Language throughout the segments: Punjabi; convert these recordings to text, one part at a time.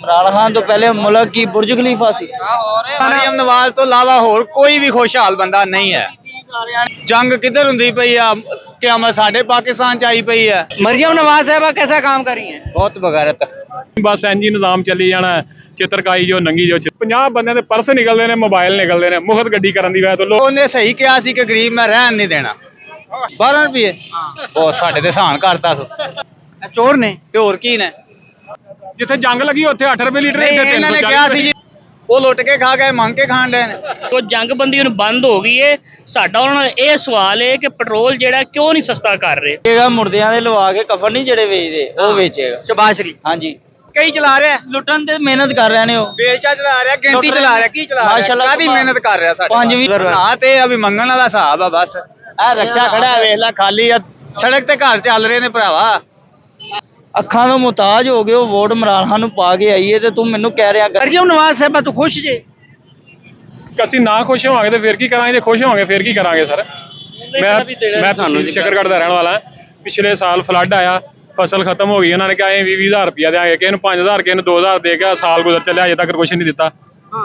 इमरान खान तो पहले मुल्क की बुर्ज खलीफा सी। ਮਰੀਮ ਨਵਾਜ਼ ਤੋਂ ਇਲਾਵਾ ਹੋਰ ਕੋਈ ਵੀ ਖੁਸ਼ਹਾਲ ਬੰਦਾ ਨਹੀਂ ਹੈ। ਜੰਗ ਕਿੱਧਰ ਹੁੰਦੀ ਪਈ ਆ, ਕਿਆਮਤ ਸਾਡੇ ਪਾਕਿਸਤਾਨ ਚ ਆਈ ਪਈ ਆ। मरियम नवाज साहबा कैसा काम कर रही हैं? ਬਹੁਤ ਬਗੈਰਤ। ਬਸ ਇੰਜ ਹੀ ਨਿਜ਼ਾਮ ਚੱਲੀ ਜਾਣਾ, ਚਿੱਤਰਕਾਈ ਜੋ ਨੰਗੀ ਜੋ 50 ਬੰਦਿਆਂ ਦੇ ਪਰਸ ਨਿਕਲਦੇ ਨੇ, ਮੋਬਾਈਲ ਨਿਕਲਦੇ ਨੇ, ਮੁਫਤ ਗੱਡੀ ਕਰਨ ਦੀ ਵਜ੍ਹਾ ਤੋਂ ਲੋਕ। ਉਹਨੇ ਸਹੀ ਕਿਹਾ ਸੀ ਕਿ ਗਰੀਬ ਮੈਂ ਰਹਿਣ ਨਹੀਂ ਦੇਣਾ। 12 ਰੁਪਏ ਉਹ ਸਾਡੇ ਤੇ ਸਾਨ ਕਰਤਾ ਸੋ चोर ने। ਤੇ ਹੋਰ ਕੀ ਨੇ। ਜਿੱਥੇ ਜੰਗ ਲੱਗੀ ਉੱਥੇ 8 ਰੁਪਏ ਲੀਟਰ, ਨਹੀਂ, ਇੱਥੇ ਇਹਨਾਂ ਨੇ 340 ਕਿਹਾ ਸੀ ਜੀ ਉਹ ਲੁੱਟ ਕੇ ਖਾ ਗਏ, ਮੰਗ ਕੇ ਖਾਣ ਦੇ ਨੇ। ਉਹ ਜੰਗਬੰਦੀ ਹੁਣ ਬੰਦ ਹੋ ਗਈ ਏ। ਸਾਡਾ ਉਹਨਾਂ ਨਾਲ ਇਹ ਸਵਾਲ ਹੈ ਕਿ ਪੈਟਰੋਲ ਜਿਹੜਾ ਕਿਉਂ ਨਹੀਂ ਸਸਤਾ ਕਰ ਰਹੇ। ਵੇਚੇਗਾ ਮੁਰਦਿਆਂ ਦੇ ਲਵਾ ਕੇ ਕਫਨ ਨਹੀਂ ਜਿਹੜੇ ਵੇਚਦੇ ਉਹ ਵੇਚੇਗਾ। ਸ਼ਬਾਸ਼ ਸ਼ਰੀਫ ਹਾਂਜੀ ਕਈ ਚਲਾ ਰਿਹਾ, ਲੁੱਟਣ ਤੇ ਮਿਹਨਤ ਕਰ ਰਹੇ ਨੇ ਉਹ। ਬੇਚਾ ਚਲਾ ਰਿਹਾ, ਗਿਣਤੀ ਚਲਾ ਰਿਹਾ, ਕੀ ਚਲਾ ਰਿਹਾ, ਮਾਸ਼ਾਅੱਲਾ ਕਾਹਦੀ ਮਿਹਨਤ ਕਰ ਰਿਹਾ ਸਾਡੇ। 5 ਹਾਂ ਤੇ ਅਭੀ ਮੰਗਣ ਵਾਲਾ ਹਿਸਾਬ ਆ ਬਸ। ਆ ਰਕਸ਼ਾ ਖੜਾ ਵੇਖ ਲੈ ਖਾਲੀ ਆ, ਸੜਕ ਤੇ ਘਰ ਚੱਲ ਰਹੇ ਨੇ ਭਰਾਵਾ। ਅੱਖਾਂ ਤੋਂ ਮੁਤਾਜ ਹੋ ਗਏ ਉਹ ਵੋਟ ਇਮਰਾਨ ਖਾਨ ਨੂੰ ਪਾ ਕੇ ਆਈਏ ਤੇ ਤੂੰ ਮੈਨੂੰ ਕਹਿ ਰਿਹਾ ਮਰੀਮ ਨਵਾਜ਼ ਸਾਹਿਬਾ ਤੂੰ ਖੁਸ਼ ਜੇ? ਅਸੀਂ ਨਾ ਖੁਸ਼ ਹੋਵਾਂਗੇ ਤੇ ਫਿਰ ਕੀ ਕਰਾਂਗੇ, ਜੇ ਖੁਸ਼ ਹੋਵਾਂਗੇ ਫਿਰ ਕੀ ਕਰਾਂਗੇ ਸਰ। ਮੈਂ ਤਹਿਸੀਲ ਸ਼ਕਰਗੜ੍ਹ ਦਾ ਰਹਿਣ ਵਾਲਾ ਹਾਂ। ਪਿਛਲੇ ਸਾਲ ਫਲੱਡ ਆਇਆ, ਫਸਲ ਖਤਮ ਹੋ ਗਈ, ਉਹਨਾਂ ਨੇ ਕਿਹਾ 20,000 ਰੁਪਇਆ ਦਿਆਂਗੇ, ਕਿਸੇ ਨੂੰ 5,000, ਕਿਸੇ ਨੂੰ 2,000 ਦੇ ਗਿਆ। ਸਾਲ ਗੁਜ਼ਰ ਚੱਲਿਆ, ਅਜੇ ਤੱਕ ਕੁਛ ਨਹੀਂ ਦਿੱਤਾ।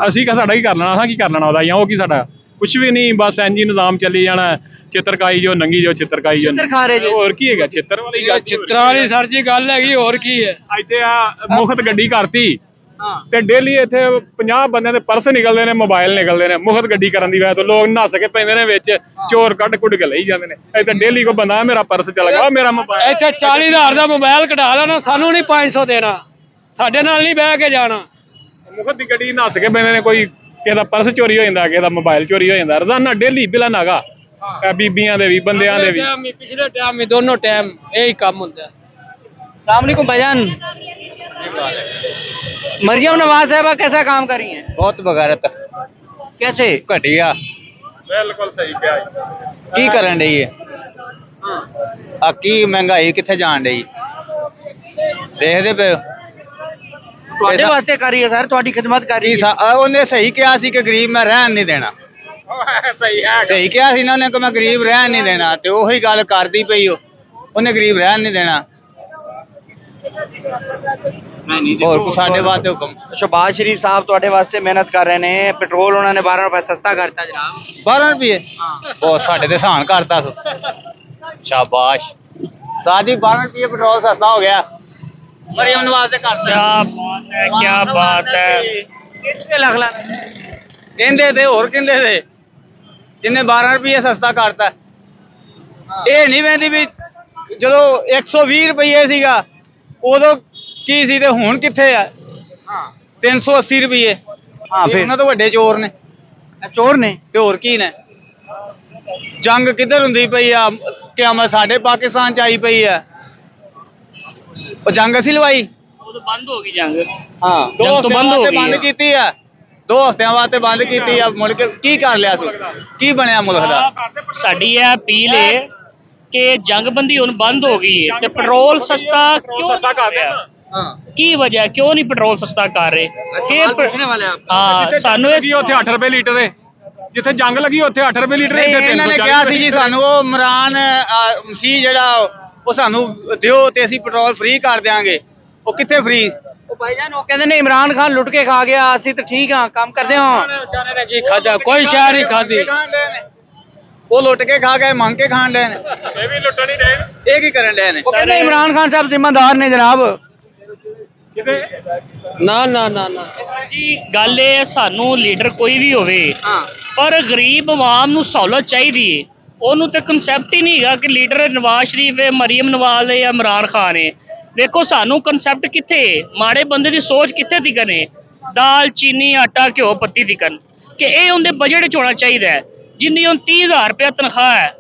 ਅਸੀਂ ਸਾਡਾ ਕੀ ਕਰ ਲੈਣਾ, ਅਸਾਂ ਕੀ ਕਰ ਲੈਣਾ ਉਹਦਾ, ਜਾਂ ਉਹ ਕੀ ਸਾਡਾ ਕੁਛ ਵੀ ਨਹੀਂ। ਬਸ ਇੰਜ ਹੀ ਨਿਜ਼ਾਮ ਚੱਲੀ ਜਾਣਾ, ਚਿੱਤਰਕਾਈ ਜੋ ਨੰਗੀ ਜੋ ਚਿੱਤਰਕਾਈ ਜੋ। ਖਾ ਰਹੇ ਜੀ। ਹੋਰ ਕੀ ਹੈਗਾ ਚਿੱਤਰ ਵਾਲੀ ਗੱਲ? ਚਿੱਤਰਾਂ ਵਾਲੀ ਸਰ ਜੀ ਗੱਲ ਹੈਗੀ, ਹੋਰ ਕੀ ਹੈ। ਇੱਥੇ ਆ ਮੁਫਤ ਗੱਡੀ ਕਰਤੀ ਤੇ ਡੇਲੀ ਇੱਥੇ 50 ਬੰਦਿਆਂ ਦੇ ਪਰਸ ਨਿਕਲਦੇ ਨੇ, ਮੋਬਾਈਲ ਨਿਕਲਦੇ ਨੇ, ਮੁਫਤ ਗੱਡੀ ਕਰਨ ਦੀ ਵਜ੍ਹਾ ਤੋਂ ਲੋਕ ਨੱਸ ਕੇ ਪੈਂਦੇ ਨੇ ਵਿੱਚ, ਚੋਰ ਕੱਢ ਕੁੱਢ ਕੇ ਲਈ ਜਾਂਦੇ ਨੇ। ਇੱਥੇ ਡੇਲੀ ਕੋ ਬੰਦਾ ਮੇਰਾ ਪਰਸ ਚਲਾ ਗਿਆ, ਮੇਰਾ ਮੋਬਾਈਲ। ਇੱਥੇ 40,000 ਦਾ ਮੋਬਾਈਲ ਕਢਾ ਲੈਣਾ, ਸਾਨੂੰ ਨਹੀਂ 500 ਦੇਣਾ, ਸਾਡੇ ਨਾਲ ਨਹੀਂ ਬਹਿ ਕੇ ਜਾਣਾ। ਮੁਫਤ ਦੀ ਗੱਡੀ ਨੱਸ ਕੇ ਪੈਂਦੇ ਨੇ, ਕੋਈ ਕਿਸੇ ਦਾ ਪਰਸ ਚੋਰੀ ਹੋ ਜਾਂਦਾ, ਕਿਸੇ ਦਾ ਮੋਬਾਈਲ ਚੋਰੀ ਹੋ ਜਾਂਦਾ, ਰੋਜ਼ਾਨਾ ਡੇਲੀ ਬਿਲਾ ਨਾਗਾ। ਬੀਬੀਆਂ ਦੇ ਵੀ, ਬੰਦਿਆਂ ਦੇ ਵੀ। ਪਿਛਲੇ ਟਾਈਮ में दोनों टाइम यही काम होता है। सलामकुम भाईजान, मरियम नवाज साहबा कैसा काम कर रही हैं? ਬਹੁਤ ਬਗੈਰਤ। कैसे? ਘਟੀਆ ਬਿਲਕੁਲ ਸਹੀ ਕਿਹਾ। ਕੀ ਕਰਨ ਡਈ ਹੈ ਆ, ਕੀ ਮਹਿੰਗਾਈ ਕਿੱਥੇ ਜਾਣ ਡਈ ਦੇਖਦੇ ਪਏ ਹੋ। ਤੁਹਾਡੇ ਵਾਸਤੇ ਕਰ ਰਹੀ ਹੈ ਸਰ, ਤੁਹਾਡੀ ਖਿਦਮਤ ਕਰ ਰਹੀ ਹੈ। ਉਹਨੇ ਸਹੀ ਕਿਹਾ ਸੀ ਕਿ ਗਰੀਬ ਮੈਂ ਰਹਿਣ ਨਹੀਂ ਦੇਣਾ। ਸਹੀ ਕਿਹਾ ਸੀ ਇਹਨਾਂ ਨੇ ਕਿ ਮੈਂ ਗਰੀਬ ਰਹਿਣ ਨਹੀਂ ਦੇਣਾ, ਤੇ ਉਹੀ ਗੱਲ ਕਰਦੀ ਪਈ ਉਹਨੇ ਗਰੀਬ ਰਹਿਣ ਨਹੀਂ ਦੇਣਾ। ਹੋਰ ਕੋ ਸਾਡੇ ਵਾਸਤੇ ਹੁਕਮ। ਸ਼ਬਾਜ਼ ਸ਼ਰੀਫ ਸਾਹਿਬ ਤੁਹਾਡੇ ਵਾਸਤੇ ਮਿਹਨਤ ਕਰ ਰਹੇ ਨੇ। ਪੈਟਰੋਲ ਉਹਨਾਂ ਨੇ 12 ਰੁਪਏ ਸਸਤਾ ਕਰਤਾ ਜਨਾਬ। 12 ਰੁਪਏ ਉਹ ਸਾਡੇ ਤੇ ਸਾਨ ਕਰਤਾ ਸੋ ਸ਼ਾਬਾਸ਼ ਸਾਜੀ। 12 ਰੁਪਏ ਪੈਟਰੋਲ ਸਸਤਾ ਹੋ ਗਿਆ। ਮਰੀਮ ਨਵਾਜ਼ ਦੇ ਕਰਤਾ। क्या बात है। ਕਿੰਨੇ ਲੱਖ ਲਾ ਕਹਿੰਦੇ ਤੇ ਹੋਰ ਕਹਿੰਦੇ ਤੇ ਜਿੰਨੇ 12 ਰੁਪਏ ਸਸਤਾ ਕਰਤਾ। ਇਹ ਨਹੀਂ ਵੇਂਦੀ ਵੀ ਜਦੋਂ 120 ਰੁਪਏ ਸੀਗਾ ਉਦੋਂ ਕੀ ਸੀ ਤੇ ਹੁਣ ਕਿੱਥੇ ਆ। 380 ਰੁਪਏ। ਹਾਂ ਫਿਰ ਉਹਨਾਂ ਤੋਂ ਵੱਡੇ ਚੋਰ ਨੇ, ਚੋਰ ਨੇ ਤੇ ਹੋਰ ਕੀ ਨੇ। ਜੰਗ ਕਿੱਧਰ ਹੁੰਦੀ ਪਈ ਆ, ਕਿਆਮਤ ਸਾਡੇ ਪਾਕਿਸਤਾਨ ਚ ਆਈ ਪਈ ਆ। ਉਹ ਜੰਗ ਅਸੀਂ ਲਵਾਈ। ਉਹ ਤਾਂ ਬੰਦ ਹੋ ਗਈ ਜੰਗ। ਹਾਂ। 2 ਜੰਗ ਤੋਂ ਬੰਦ ਹੋ ਗਈ ਬੰਦ ਹੈ। ਕੀਤੀ ਆ, 2 ਹਫ਼ਤਿਆਂ ਵਾਸਤੇ ਬੰਦ ਕੀਤੀ ਆ। ਮੁਲਕ ਕੀ ਕਰ ਲਿਆ ਸੀ, ਕੀ ਬਣਿਆ ਮੁਲਕ ਦਾ। ਸਾਡੀ ਇਹ ਅਪੀਲ ਹੈ ਕਿ ਜੰਗਬੰਦੀ ਹੁਣ ਬੰਦ ਹੋ ਗਈ ਹੈ ਤੇ ਪੈਟਰੋਲ ਸਸਤਾ ਕਿਉਂ ਸਸਤਾ ਕਰ ਦੇਣਾ। ਕੀ ਵਜ੍ਹਾ, ਕਿਉਂ ਨਹੀਂ ਪੈਟਰੋਲ ਸਸਤਾ ਕਰ ਰਹੇ? ਪੁੱਛਣੇ ਵਾਲੇ ਆਪ। ਹਾਂ, ਸਾਨੂੰ ਲੱਗੀ ਉੱਥੇ 8 ਰੁਪਏ ਲੀਟਰ ਹੈ, ਜਿੱਥੇ ਜੰਗ ਲੱਗੀ ਉੱਥੇ 8 ਰੁਪਏ ਲੀਟਰ। ਨਹੀਂ, ਇਹਨਾਂ ਨੇ ਕਿਹਾ ਸੀ ਜੀ ਸਾਨੂੰ ਉਹ ਇਮਰਾਨ ਮਸੀਹ ਜਿਹੜਾ ਉਹ ਸਾਨੂੰ ਦਿਓ ਤੇ ਅਸੀਂ ਪੈਟਰੋਲ ਫ੍ਰੀ ਕਰ ਦਿਆਂਗੇ। ਉਹ ਕਿੱਥੇ ਫ੍ਰੀ? ਉਹ ਭਾਈਜਾਨ ਉਹ ਕਹਿੰਦੇ ਨੇ ਇਮਰਾਨ ਖਾਨ ਲੁੱਟ ਕੇ ਖਾ ਗਿਆ, ਅਸੀਂ ਤਾਂ ਠੀਕ ਹਾਂ ਕੰਮ ਕਰਦੇ ਹਾਂ। ਕੀ ਖਾਦਾ, ਕੋਈ ਸ਼ੈ ਨਹੀਂ ਖਾਦੀ। ਉਹ ਲੁੱਟ ਕੇ ਖਾ ਗਏ, ਮੰਗ ਕੇ ਖਾਣ ਦੇ ਨੇ। ਇਹ ਵੀ ਲੁੱਟਣ ਹੀ ਰਹੇ। ਇਹ ਕੀ ਕਰਨ ਦੇ ਨੇ? ਉਹ ਕਹਿੰਦੇ ਇਮਰਾਨ ਖਾਨ ਸਾਹਿਬ ਜ਼ਿੰਮੇਦਾਰ ਨੇ ਜਨਾਬ। ਨਾ ਨਾ ਨਾ ਨਾ ਜੀ, ਗੱਲ ਇਹ ਹੈ ਸਾਨੂੰ ਲੀਡਰ ਕੋਈ ਵੀ ਹੋਵੇ ਪਰ ਗਰੀਬ ਆਵਾਮ ਨੂੰ ਸਹੂਲਤ ਚਾਹੀਦੀ ਹੈ। ਉਹਨੂੰ ਤੇ ਕਨਸੈਪਟ ਹੀ ਨਹੀਂ ਹੈਗਾ ਕਿ ਲੀਡਰ ਨਵਾਜ਼ ਸ਼ਰੀਫ ਹੈ, ਮਰੀਮ ਨਵਾਜ਼ ਹੈ ਜਾਂ ਇਮਰਾਨ ਖਾਨ ਹੈ। ਵੇਖੋ ਸਾਨੂੰ ਕਨਸੈਪਟ ਕਿੱਥੇ, ਮਾੜੇ ਬੰਦੇ ਦੀ ਸੋਚ ਕਿੱਥੇ ਤਿਕਨ ਹੈ। ਦਾਲ ਚੀਨੀ ਆਟਾ ਘਿਓ ਪੱਤੀ ਤਿਕਨ ਕਿ ਇਹ ਉਹਦੇ ਬਜਟ 'ਚ ਹੋਣਾ ਚਾਹੀਦਾ ਹੈ। ਜਿੰਨੀ ਹੁਣ 30,000 ਰੁਪਇਆ ਤਨਖਾਹ ਹੈ,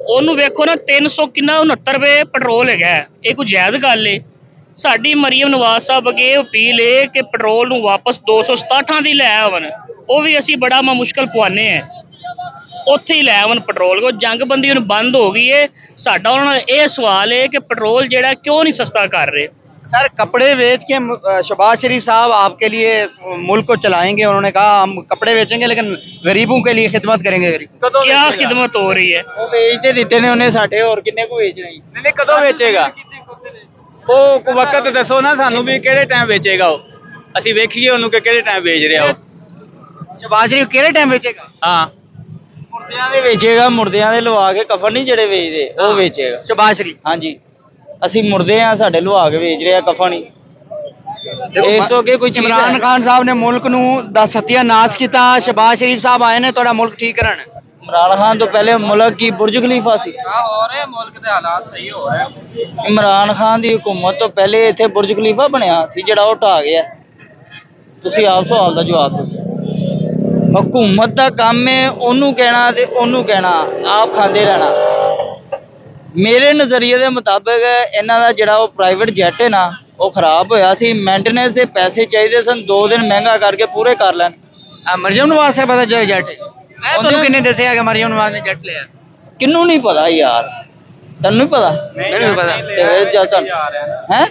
ਉਹਨੂੰ ਵੇਖੋ ਨਾ 300 ਕਿੰਨਾ 69 ਰੁਪਏ ਪੈਟਰੋਲ ਹੈਗਾ। ਇਹ ਕੋਈ ਜਾਇਜ਼ ਗੱਲ ਹੈ? ਸਾਡੀ ਮਰੀਮ ਨਵਾਜ਼ ਸਾਹਿਬ ਅੱਗੇ ਅਪੀਲ ਹੈ ਕਿ ਪੈਟਰੋਲ ਨੂੰ ਵਾਪਸ 267 ਦੀ ਲੈ ਆਵਣ। ਉਹ ਵੀ ਅਸੀਂ ਬੜਾ ਮੁਸ਼ਕਲ ਪਵਾਨੇ ਆ, ਉੱਥੇ ਹੀ ਲੈ ਆਵਣ ਪੈਟਰੋਲ। ਕੋ ਜੰਗਬੰਦੀ ਹੁਣ ਬੰਦ ਹੋ ਗਈ ਹੈ। ਸਾਡਾ ਉਹਨਾਂ ਨਾਲ ਇਹ ਸਵਾਲ ਹੈ ਕਿ ਪੈਟਰੋਲ ਜਿਹੜਾ ਕਿਉਂ नहीं सस्ता कर रहे। सर कपड़े बेच के शबाज शरीफ साहब आपके लिए मुल्क को चलाएंगे। उन्होंने कहा हम कपड़े बेचेंगे लेकिन गरीबों के लिए खिदमत करेंगे। क्या खिदमत हो रही है? वो बेचते ਦਿੱਤੇ ਨੇ ਉਹਨੇ ਸਾਡੇ, ਹੋਰ ਕਿੰਨੇ ਕੋ ਵੇਚਣਾ ਜੀ। ਨਹੀਂ ਕਦੋਂ ਵੇਚੇਗਾ ਉਹ? ਵਕਤ ਦੱਸੋ ਨਾ ਸਾਨੂੰ ਵੀ ਕਿਹੜੇ ਟਾਈਮ ਵੇਚੇਗਾ ਉਹ। ਅਸੀਂ ਵੇਖੀਏ ਉਹਨੂੰ ਕਿ ਕਿਹੜੇ ਟਾਈਮ ਵੇਚ ਰਿਹਾ ਉਹ। शहबाज शरीफ किहड़े टाइम बेचेगा? ਹਾਂ ਮੁਰਦਿਆਂ ਦੇ ਵੇਚੇਗਾ, ਮੁਰਦਿਆਂ ਦੇ ਲਵਾ ਕੇ ਕਫਨ ਨਹੀਂ ਜਿਹੜੇ ਵੇਚਦੇ ਉਹ ਵੇਚੇਗਾ। शहबाज शरीफ ਹਾਂਜੀ ਅਸੀਂ ਮੁਰਦੇ ਆ, ਸਾਡੇ ਲਵਾ ਕੇ ਵੇਚ ਰਿਹਾ ਕਫਨ ਹੀ। ਇਸ ਤੋਂ ਅੱਗੇ ਕੋਈ ਚੀਜ਼ इमरान ਹੈ? खान साहब ने मुल्क नू दा सत्यानाश किया, शहबाज शरीफ साहब आए ने तुहाडा मुल्क ठीक करन। ਇਮਰਾਨ ਖਾਨ ਤੋਂ ਪਹਿਲੇ ਮੁਲਕ ਕੀ ਬੁਰਜ ਖਲੀਫਾ ਸੀ। ਹੋ ਰਹੇ ਮੁਲਕ ਦੇ ਹਾਲਾਤ ਸਹੀ ਹੋ ਰਹੇ। ਇਮਰਾਨ ਖਾਨ ਦੀ ਹਕੂਮਤ ਤੋਂ ਪਹਿਲੇ ਇੱਥੇ ਬੁਰਜ ਖਲੀਫਾ ਬਣਿਆ ਸੀ ਜਿਹੜਾ ਉਹ ਢਾਹ ਗਿਆ। ਤੁਸੀਂ ਆਪ ਸਵਾਲ ਦਾ ਜਵਾਬ ਦਿਓ। ਹਕੂਮਤ ਦਾ ਕੰਮ ਹੈ ਉਹਨੂੰ ਕਹਿਣਾ ਤੇ ਉਹਨੂੰ ਕਹਿਣਾ, ਆਪ ਖਾਂਦੇ ਰਹਿਣਾ। ਮੇਰੇ ਨਜ਼ਰੀਏ ਦੇ ਮੁਤਾਬਕ ਇਹਨਾਂ ਦਾ ਜਿਹੜਾ ਉਹ ਪ੍ਰਾਈਵੇਟ ਜੈਟ ਹੈ ਨਾ ਉਹ ਖਰਾਬ ਹੋਇਆ ਸੀ। ਮੇਨਟੇਨੈਂਸ ਦੇ ਪੈਸੇ ਚਾਹੀਦੇ ਸਨ, 2 ਦਿਨ ਮਹਿੰਗਾ ਕਰਕੇ ਪੂਰੇ ਕਰ ਲੈਣ। मरियम नवाज साहब दा जो जट है मैं तुहानू किन्ने दस्सिया कि मरियम नवाज ने जट लिया? ਕਿਹਨੂੰ ਨਹੀਂ ਪਤਾ ਯਾਰ, ਤੈਨੂੰ ਨਹੀਂ ਪਤਾ? नहीं पता। ਤੇ ਫਿਰ ਜਦ ਤੱਕ ਹੈ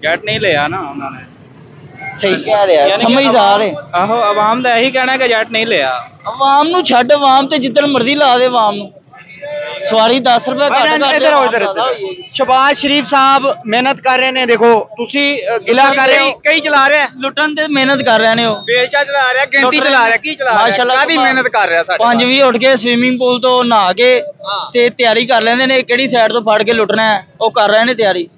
ਜੱਟ ਨਹੀਂ ਲਿਆ ਨਾ ਉਹਨਾਂ ਨੇ। ਸਹੀ ਕਹਿ ਰਿਹਾ, ਸਮਝਦਾਰ ਹੈ। ਆਹੋ ਆਵਾਮ ਦਾ ਇਹੀ ਕਹਿਣਾ ਕਿ ਜੱਟ ਨਹੀਂ ਲਿਆ। ਆਵਾਮ ਨੂੰ ਛੱਡ, ਆਵਾਮ ਤੇ ਜਿੱਦਣ ਮਰਜ਼ੀ ਲਾ ਦੇ ਆਵਾਮ ਨੂੰ। ਸਵਾਰੀ 10 ਰੁਪਏ ਘੱਟ ਕਰ इधर आओ, इधर शहबाज शरीफ साहब मेहनत कर रहे ने, देखो तुसी गिला कर रहे हो। ਕਈ ਚਲਾ ਰਿਹਾ, ਲੁੱਟਣ ਤੇ ਮਿਹਨਤ ਕਰ ਰਹੇ ਨੇ ਉਹ। ਬੇਚਾ ਚਲਾ ਰਿਹਾ, ਗਿਣਤੀ ਚਲਾ ਰਿਹਾ, ਕੀ ਚਲਾ ਰਿਹਾ, ਮਾਸ਼ਾਅੱਲਾ ਕਾਹਦੀ ਮਿਹਨਤ ਕਰ ਰਿਹਾ ਸਾਡੇ। 5 ਵਜੇ ਉੱਠ ਕੇ ਸਵੀਮਿੰਗ ਪੂਲ ਤੋਂ ਨਹਾ ਕੇ ਤੇ ਤਿਆਰੀ ਕਰ ਲੈਂਦੇ ਨੇ ਕਿਹੜੀ ਸਾਈਡ ਤੋਂ ਫੜ ਕੇ ਲੁੱਟਣਾ ਹੈ, ਉਹ ਕਰ ਰਹੇ ਨੇ ਤਿਆਰੀ।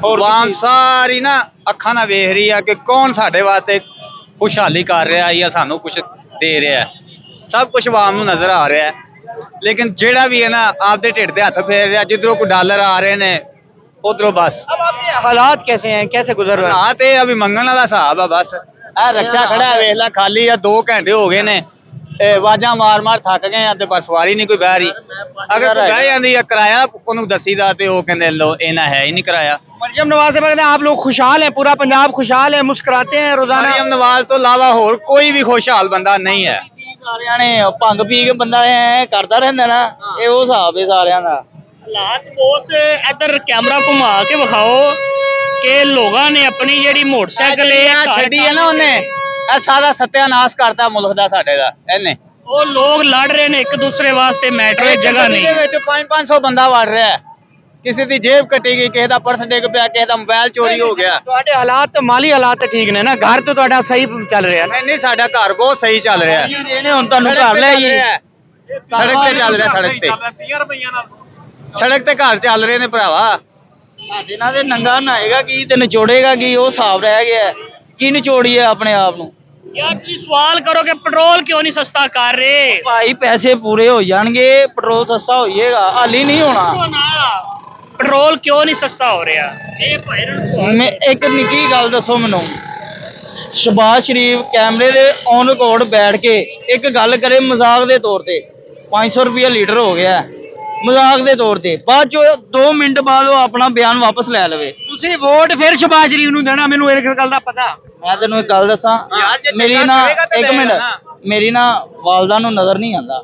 ਆਵਾਮ ਸਾਰੀ ਨਾ ਅੱਖਾਂ ਨਾਲ ਵੇਖ ਰਹੀ ਆ ਕਿ ਕੌਣ ਸਾਡੇ ਵਾਸਤੇ ਖੁਸ਼ਹਾਲੀ ਕਰ ਰਿਹਾ ਜਾਂ ਸਾਨੂੰ ਕੁਝ ਦੇ ਰਿਹਾ। ਸਭ ਕੁਝ ਆਵਾਮ ਨੂੰ ਨਜ਼ਰ ਆ ਰਿਹਾ ਹੈ, ਲੇਕਿਨ ਜਿਹੜਾ ਵੀ ਹੈ ਨਾ ਆਪਦੇ ਢਿੱਡ ਦੇ ਹੱਥ ਫੇਰ ਰਿਹਾ। ਜਿੱਧਰੋਂ ਕੋਈ ਡਾਲਰ ਆ ਰਹੇ ਨੇ ਉਧਰੋਂ ਬਸ। अब आपके हालात कैसे हैं, कैसे गुजर रहे हैं? ਹਾਂ ਤੇ ਅਭੀ ਮੰਗਣ ਵਾਲਾ ਹਿਸਾਬ ਆ ਬਸ। ਇਹ ਰਕਸ਼ਾ ਖੜਾ ਹੈ, ਵੇਖ ਲੈ ਖਾਲੀ ਆ, 2 ਘੰਟੇ ਹੋ ਗਏ ਨੇ। ਇਹ ਆਵਾਜ਼ਾਂ ਮਾਰ ਥੱਕ ਗਏ ਆ ਤੇ ਬਸ ਸਵਾਰੀ ਨਹੀਂ ਕੋਈ ਬਹਿ ਰਹੀ। ਅਗਰ ਕੋਈ ਬਹਿ ਜਾਂਦੀ ਆ ਕਿਰਾਇਆ ਉਹਨੂੰ ਦੱਸੀਦਾ ਤੇ ਉਹ ਕਹਿੰਦੇ ਲੋ ਇਹਨਾਂ ਹੈ ਹੀ ਨਹੀਂ ਕਿਰਾਇਆ। मरियम नवाज साहब कहते हैं आप लोग खुशहाल हैं, पूरा पंजाब खुशहाल है, मुस्कुराते हैं रोजाना। ਮਰੀਮ ਨਵਾਜ਼ ਤੋਂ ਇਲਾਵਾ ਹੋਰ ਕੋਈ ਵੀ ਖੁਸ਼ਹਾਲ ਬੰਦਾ ਨਹੀਂ ਹੈ। ਸਾਰਿਆਂ ਨੇ ਭੰਗ ਪੀ ਕੇ ਬੰਦਾ ਐ ਕਰਦਾ ਰਹਿੰਦਾ ਨਾ, ਇਹ ਉਹ ਹਿਸਾਬ ਹੈ ਸਾਰਿਆਂ ਦਾ। ਹਾਲਾਤ ਬੋਸ ਇੱਧਰ ਕੈਮਰਾ ਘੁਮਾ ਕੇ ਵਿਖਾਓ ਕਿ ਲੋਕਾਂ ਨੇ ਆਪਣੀ ਜਿਹੜੀ ਮੋਟਰਸਾਈਕਲ ਛੱਡੀ ਹੈ ਨਾ ਉਹਨੇ, ਇਹ ਸਾਰਾ ਸਤਿਆਨਾਸ਼ ਕਰਤਾ ਮੁਲਕ ਦਾ ਸਾਡੇ ਦਾ ਇਹਨੇ। ਉਹ ਲੋਕ ਲੜ ਰਹੇ ਨੇ ਇੱਕ ਦੂਸਰੇ ਵਾਸਤੇ, ਮੈਟਰੋ ਜਗ੍ਹਾ ਨਹੀਂ। ਇਹਦੇ ਵਿੱਚ 500 ਬੰਦਾ ਵੜ ਰਿਹਾ ਹੈ। ਕਿਸੇ ਦੀ ਜੇਬ ਕੱਟੀ ਗਈ, ਕਿਸੇ ਦਾ ਪਰਸ ਡਿੱਗ ਪਿਆ, ਕਿਸੇ ਦਾ ਮੋਬਾਈਲ ਚੋਰੀ ਹੋ ਗਿਆ। ਤੁਹਾਡੇ ਹਾਲਾਤ ਮਾਲੀ ਹਾਲਾਤ ਤਾਂ ਠੀਕ ਨੇ ਨਾ, ਘਰ ਤੋਂ ਤੁਹਾਡਾ ਸਹੀ ਚੱਲ ਰਿਹਾ ਨਾ? ਨਹੀਂ ਸਾਡਾ ਘਰ ਬਹੁਤ ਸਹੀ ਚੱਲ ਰਿਹਾ ਹੈ। ਇਹਨੇ ਹੁਣ ਤੁਹਾਨੂੰ ਘਰ ਲੈ ਜੀ, ਸੜਕ ਤੇ ਚੱਲ ਰਿਹਾ, ਸੜਕ ਤੇ ਸੜਕ ਤੇ ਘਰ ਚੱਲ ਰਹੇ ਨੇ ਭਰਾਵਾ। ਇਹਨਾਂ ਦੇ ਨੰਗਾ ਨਹਾਏਗਾ ਕੀ ਤੇ ਨਿਚੋੜੇਗਾ ਕੀ, ਉਹ ਹਿਸਾਬ ਰਹਿ ਗਿਆ ਹੈ। ਕੀ ਨਿਚੋੜੀਏ ਆਪਣੇ ਆਪ ਨੂੰ? ਯਾਰ ਤੁਸੀਂ ਸਵਾਲ ਕਰੋ ਕਿ ਪੈਟਰੋਲ ਕਿਉਂ ਨਹੀਂ ਸਸਤਾ ਕਰ ਰਹੇ? ਭਾਈ ਪੈਸੇ ਪੂਰੇ ਹੋ ਜਾਣਗੇ, ਪੈਟਰੋਲ ਸਸਤਾ ਹੋਈਏਗਾ, ਹਾਲੀ ਨਹੀਂ ਹੋਣਾ। ਪੈਟਰੋਲ ਕਿਉਂ ਨਹੀਂ ਸਸਤਾ ਹੋ ਰਿਹਾ? ਇਹ ਭਾਈ ਨੂੰ ਸਵਾਲ। ਮੈਂ ਇੱਕ ਨਿੱਕੀ ਗੱਲ ਦੱਸੋ ਮੈਨੂੰ, ਸ਼ਹਬਾਜ਼ ਸ਼ਰੀਫ ਕੈਮਰੇ ਦੇ ਔਨ ਰਿਕਾਰਡ ਬੈਠ ਕੇ ਇੱਕ ਗੱਲ ਕਰੇ ਮਜ਼ਾਕ ਦੇ ਤੌਰ ਤੇ, 500 ਰੁਪਏ ਲੀਟਰ ਹੋ ਗਿਆ ਮਜ਼ਾਕ ਦੇ ਤੌਰ ਤੇ, ਬਾਅਦ ਚੋਂ 2 ਮਿੰਟ ਬਾਅਦ ਉਹ ਆਪਣਾ ਬਿਆਨ ਵਾਪਸ ਲੈ ਲਵੇ। ਤੁਸੀਂ ਵੋਟ ਫਿਰ ਸ਼ਹਬਾਜ਼ ਸ਼ਰੀਫ ਨੂੰ ਦੇਣਾ, ਮੈਨੂੰ ਇਸ ਗੱਲ ਦਾ ਪਤਾ। ਮੈਂ ਤੈਨੂੰ ਇੱਕ ਗੱਲ ਦੱਸਾਂ, ਮੇਰੀ ਨਾ ਇੱਕ ਮਿੰਟ, ਮੇਰੀ ਨਾ ਵਾਲਦਾ ਨੂੰ ਨਜ਼ਰ ਨਹੀਂ ਆਉਂਦਾ,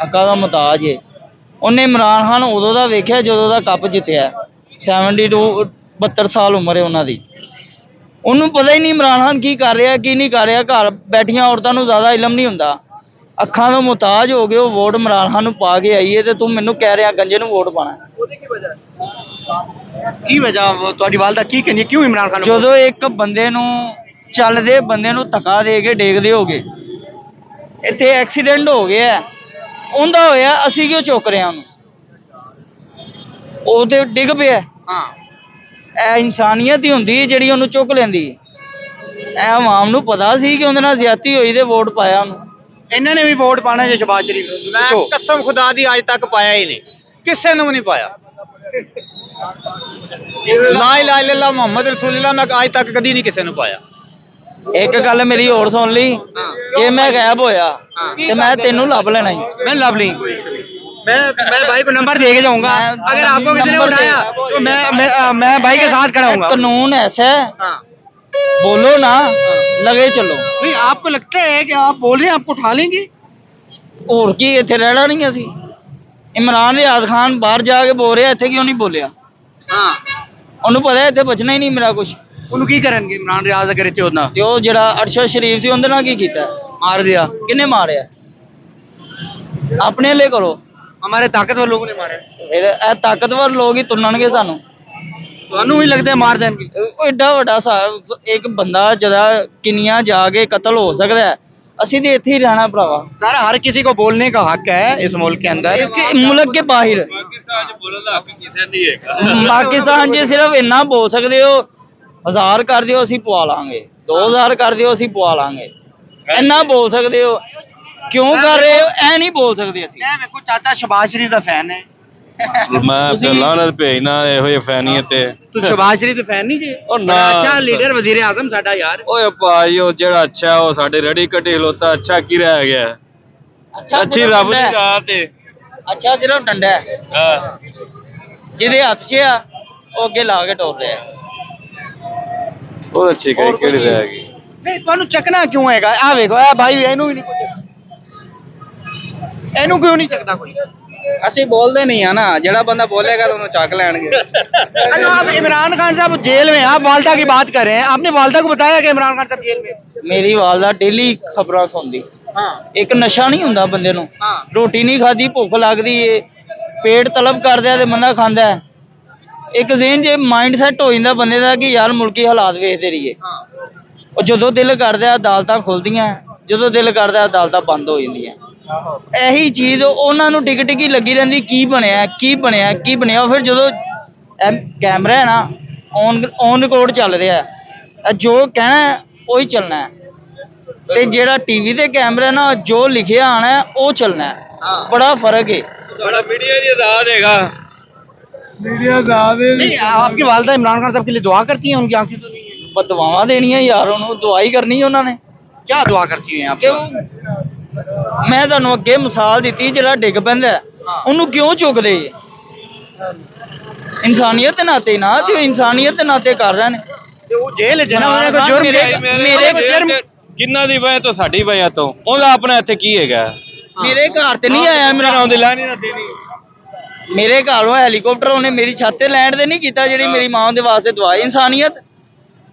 ਅੱਕਾ ਦਾ ਮੁਤਾਜ ਏ। ਉਹਨੇ ਇਮਰਾਨ ਖਾਨ ਉਦੋਂ ਦਾ ਵੇਖਿਆ ਜਦੋਂ ਦਾ ਕੱਪ ਜਿੱਤਿਆ, 72 ਸਾਲ ਉਮਰ ਹੈ ਉਹਨਾਂ ਦੀ। ਉਹਨੂੰ ਪਤਾ ਹੀ ਨਹੀਂ ਇਮਰਾਨ ਖਾਨ ਕੀ ਕਰ ਰਿਹਾ ਕੀ ਨਹੀਂ ਕਰ ਰਿਹਾ। ਘਰ ਬੈਠੀਆਂ ਔਰਤਾਂ ਨੂੰ ਜ਼ਿਆਦਾ ਇਲਮ ਨਹੀਂ ਹੁੰਦਾ। ਅੱਖਾਂ ਦਾ ਮੁਤਾਜ ਹੋ ਗਏ ਉਹ, ਵੋਟ ਇਮਰਾਨ ਖਾਨ ਨੂੰ ਪਾ ਕੇ ਆਈਏ ਤੇ ਤੂੰ ਮੈਨੂੰ ਕਹਿ ਰਿਹਾ ਗੰਜੇ ਨੂੰ ਵੋਟ ਪਾਣਾ। ਕੀ ਵਜ੍ਹਾ ਤੁਹਾਡੀ ਵਾਲਦਾ ਕੀ ਕਹਿੰਦੀ, ਕਿਉਂ ਇਮਰਾਨ ਖਾਨ ਨੂੰ? ਜਦੋਂ ਇੱਕ ਬੰਦੇ ਨੂੰ ਚੱਲਦੇ ਬੰਦੇ ਨੂੰ ਧੱਕਾ ਦੇ ਕੇ ਡੇਗਦੇ ਹੋਗੇ, ਇੱਥੇ ਐਕਸੀਡੈਂਟ ਹੋ ਗਿਆ ਉਹਦਾ ਹੋਇਆ, ਅਸੀਂ ਕਿਉਂ ਚੁੱਕ ਰਹੇ ਹਾਂ ਉਹਨੂੰ? ਉਹ ਤੇ ਡਿੱਗ ਪਿਆ। ਹਾਂ, ਇਹ ਇਨਸਾਨੀਅਤ ਹੀ ਹੁੰਦੀ ਹੈ ਜਿਹੜੀ ਉਹਨੂੰ ਚੁੱਕ ਲੈਂਦੀ। ਇਹ ਆਵਾਮ ਨੂੰ ਪਤਾ ਸੀ ਕਿ ਉਹਦੇ ਨਾਲ ਜ਼ਿਆਦਤੀ ਹੋਈ ਤੇ ਵੋਟ ਪਾਇਆ ਉਹਨੂੰ। ਇਹਨਾਂ ਨੇ ਵੀ ਵੋਟ ਪਾਣਾ ਜੇ ਸ਼ਹਬਾਜ਼ ਸ਼ਰੀਫ ਨੂੰ? ਮੈਂ ਪੁੱਛੋ। ਕਸਮ ਖੁਦਾ ਦੀ ਅੱਜ ਤੱਕ ਪਾਇਆ ਹੀ ਨਹੀਂ, ਕਿਸੇ ਨੂੰ ਵੀ ਨਹੀਂ ਪਾਇਆ। ਲਾ ਇਲਾਹਾ ਇল্লাল্লাਹ ਮੁਹੰਮਦ ਰਸੂਲullah ਮੈਂ ਅੱਜ ਤੱਕ ਕਦੀ ਨਹੀਂ ਕਿਸੇ ਨੂੰ ਪਾਇਆ। ਇੱਕ ਗੱਲ ਮੇਰੀ ਹੋਰ ਸੁਣ ਲਈ, ਜੇ ਮੈਂ ਗਾਇਬ ਹੋਇਆ ਤੇ मैं तेनू लब लेना ही। मैं लब ली, मैं भाई को नंबर दे के जाऊंगा। अगर आपको किसी ने उठाया तो मैं भाई के साथ खड़ा हूंगा। कानून ऐसा है, हाँ। बोलो ना लगे चलो। नहीं, आपको लगता है कि आप बोल रहे हैं आपको उठा लेंगे? और की इत्थे रहना नहीं असी। इमरान रियाज खान बाहर जाके बोल रहा इत्थे क्यों नहीं बोलिया? हाँ, ਉਹਨੂੰ ਪਤਾ ਇੱਥੇ ਬਚਣਾ ਹੀ ਨਹੀਂ ਮੇਰਾ ਕੁਝ। ਉਹਨੂੰ ਕੀ ਕਰਨਗੇ ਇਮਰਾਨ ਰਿਆਜ਼ ਅਗਰ ਇੱਥੇ ਹੁੰਦਾ? ਤੇ ਉਹ ਜਿਹੜਾ ਅਰਸ਼ਦ ਸ਼ਰੀਫ ਸੀ ਉਹਦੇ ਨਾਲ ਕੀ ਕੀਤਾ? मार दिया। ਕਿਹਨੇ ਮਾਰਿਆ? ਆਪਣੇ ਲਈ ਕਰੋ। हमारे ताकतवर लोगों ने मारा। ਫਿਰ ਇਹ ਤਾਕਤਵਰ ਲੋਕ ਹੀ ਤੁੰਨਣਗੇ ਸਾਨੂੰ। ਤੁਹਾਨੂੰ ਹੀ ਲੱਗਦਾ ਮਾਰ ਦੇਣਗੇ? ਉਹ ਏਡਾ ਵੱਡਾ ਇੱਕ ਬੰਦਾ ਜਦਾ ਕਿੰਨੀਆਂ ਜਾ ਕੇ ਕਤਲ ਹੋ ਸਕਦਾ ਹੈ, ਅਸੀਂ ਤੇ ਇੱਥੇ ਹੀ ਰਹਿਣਾ ਭਰਾਵਾ। सर हर किसी को बोलने का हक है इस मुल्क के अंदर। ਮੁਲਕ ਕੇ ਬਾਹਰ ਪਾਕਿਸਤਾਨ 'ਚ ਸਿਰਫ ਇੰਨਾ ਬੋਲ ਸਕਦੇ ਹੋ, 1000 ਕਰ ਦਿਓ ਅਸੀਂ ਪਵਾ ਲਾਂਗੇ, 2000 ਕਰ ਦਿਓ ਅਸੀਂ ਪਵਾ ਲਾਂਗੇ, ਇੰਨਾ ਬੋਲ ਸਕਦੇ ਹੋ। ਕਿਉਂ ਕਰ ਰਹੇ ਹੋ? ਐ ਨਹੀਂ ਬੋਲ ਸਕਦੇ ਅਸੀਂ। मैं मेरे को चाचा शहबाज शरीफ का फैन है। ਮੈਂ ਤੇ ਲਾਨਤ ਭੇਜਣਾ ਇਹੋ ਜਿਹੇ ਫੈਨੀਅਤ ਤੇ। ਤੂੰ ਸ਼ਹਬਾਜ਼ ਸ਼ਰੀਫ ਦੇ ਫੈਨ ਨਹੀਂ ਜੇ? ਉਹ ਨਾ। ਬੜਾ ਅੱਛਾ ਲੀਡਰ ਵਜ਼ੀਰ ਆਜ਼ਮ ਸਾਡਾ ਯਾਰ। ਓਏ ਭਾਈ ਉਹ ਜਿਹੜਾ ਅੱਛਾ ਉਹ ਸਾਡੇ ਰੜੀ ਕੱਟੀ ਖਲੋਤਾ, ਅੱਛਾ ਕੀ ਰਹਿ ਗਿਆ? ਅੱਛੀ ਸਿਰਫ ਰੱਬ ਦੀ ਡੰਡਾ ਹੈ। ਰਾਤ ਤੇ। ਅੱਛਾ ਸਿਰਫ ਡੰਡਾ ਹੈ, ਹਾਂ ਜਿਹਦੇ ਹੱਥ 'ਚ ਆ ਉਹ ਅੱਗੇ ਲਾ ਕੇ ਟੋਰ ਰਿਹਾ। ਉਹ ਅੱਛੀ ਹੋਰ ਕਿਹੜੀ ਕੁਛ ਰਹਿ ਗਈ? ਨਹੀਂ ਤੁਹਾਨੂੰ ਚੱਕਣਾ ਕਿਉਂ ਹੈਗਾ? ਆ ਵੇਖੋ ਇਹ ਭਾਈ ਇਹਨੂੰ ਵੀ ਨਹੀਂ ਕੁਝ, ਇਹਨੂੰ ਕਿਉਂ ਨਹੀਂ ਚੱਕਦਾ ਕੋਈ? ਅਸੀਂ ਬੋਲਦੇ ਨਹੀਂ ਆ ਨਾ, ਜਿਹੜਾ ਬੰਦਾ ਬੋਲੇਗਾ तो ਉਹਨੂੰ ਚੱਕ ਲੈਣਗੇ। अच्छा आप इमरान खान साहब जेल में, आप वालदा की बात कर रहे हैं, आपने वालदा को बताया कि इमरान खान साहब जेल में? ਮੇਰੀ ਵਾਲਦਾ ਡੇਲੀ ਖਬਰਾਂ ਸੁਣਦੀ। हाँ ਇੱਕ ਨਸ਼ਾ ਨਹੀਂ ਹੁੰਦਾ ਬੰਦੇ ਨੂੰ, हाँ ਰੋਟੀ ਨਹੀਂ ਖਾਦੀ, ਭੁੱਖ ਲੱਗਦੀ ਏ, ਪੇਟ ਤਲਬ ਕਰਦਾ ਤੇ ਬੰਦਾ ਖਾਂਦਾ ਹੈ। ਇੱਕ ਜ਼ਿਹਨ 'ਚ ਮਾਈਂਡ ਸੈੱਟ ਹੋ ਜਾਂਦਾ ਬੰਦੇ ਦਾ ਕਿ ਯਾਰ ਮੁਲਕੀ ਹਾਲਾਤ ਵੇਖਦੇ ਰਹੀਏ। ਉਹ ਜਦੋਂ ਦਿਲ ਕਰਦਾ ਅਦਾਲਤਾਂ ਖੁੱਲਦੀਆਂ, ਜਦੋਂ ਦਿਲ ਕਰਦਾ ਅਦਾਲਤਾਂ ਬੰਦ ਹੋ ਜਾਂਦੀਆਂ। ਇਹੀ ਚੀਜ਼ ਉਹਨਾਂ ਨੂੰ ਟਿਕ ਟਿਕੀ ਲੱਗੀ ਰਹਿੰਦੀ, ਕੀ ਬਣਿਆ ਕੀ ਬਣਿਆ ਕੀ ਬਣਿਆ। ਫਿਰ ਜਦੋਂ ਕੈਮਰਾ ਹੈ ਨਾ ਔਨ ਰਿਕਾਰਡ ਚੱਲ ਰਿਹਾ ਹੈ, ਇਹ ਜੋ ਕਹਿਣਾ ਹੈ ਉਹੀ ਚੱਲਣਾ ਹੈ। ਤੇ ਜਿਹੜਾ ਟੀਵੀ ਤੇ ਕੈਮਰਾ ਨਾ ਜੋ ਲਿਖਿਆ ਆਣਾ ਹੈ ਉਹ ਚੱਲਣਾ ਹੈ। ਬੜਾ ਫਰਕ ਹੈ। ਤੁਹਾਡਾ ਮੀਡੀਆ ਜੀ ਆਜ਼ਾਦ ਹੈਗਾ। नहीं आपकी वालदा इमरान खान साहब के लिए दुआ करती हैं? उनकी आंखें तो नहीं है? ਬਦਵਾਵਾਂ ਦੇਣੀਆਂ ਯਾਰ, ਉਹਨੂੰ ਦਵਾਈ ਕਰਨੀ ਉਹਨਾਂ ਨੇ। क्या दुआ करती हैं आप? ਕਿਉਂ ਮੈਂ ਤੁਹਾਨੂੰ ਅੱਗੇ ਮਿਸਾਲ ਦਿੱਤੀ, ਜਿਹੜਾ ਡਿੱਗ ਪੈਂਦਾ ਹੈ, ਉਹਨੂੰ ਕਿਉਂ ਚੁੱਕਦੇ? ਇਨਸਾਨੀਅਤ ਦੇ ਨਾਤੇ ਨਾ, ਤੇ ਉਹ ਇਨਸਾਨੀਅਤ ਦੇ ਨਾਤੇ ਕਰ ਰਹੇ ਨੇ। ਤੇ ਉਹ ਜੇਲ੍ਹ ਚ ਨਾ, ਉਹਨੇ ਕੋਈ ਜੁਰਮ ਮੇਰੇ ਕਿੰਨਾ ਦੀ ਵਜ੍ਹਾ ਤੋਂ? ਸਾਡੀ ਵਜ੍ਹਾ ਤੋਂ। ਉਹਦਾ ਆਪਣਾ ਇੱਥੇ ਕੀ ਹੈਗਾ? ਮੇਰੇ ਘਰ ਤੇ ਨਹੀਂ ਆਇਆ ਮੇਰਾ ਮੇਰਾ, ਆਉਂਦੀ ਲੈਣੀ ਨਾ ਦੇਣੀ। ਮੇਰੇ ਘਰੋਂ ਹੈਲੀਕਾਪਟਰ ਉਹਨੇ ਮੇਰੀ ਛੱਤ ਤੇ ਲੈਂਡ ਤੇ ਨਹੀਂ ਕੀਤਾ, ਜਿਹੜੀ ਮੇਰੀ ਮਾਂ ਦੇ ਵਾਸਤੇ ਦਵਾਈ। ਇਨਸਾਨੀਅਤ,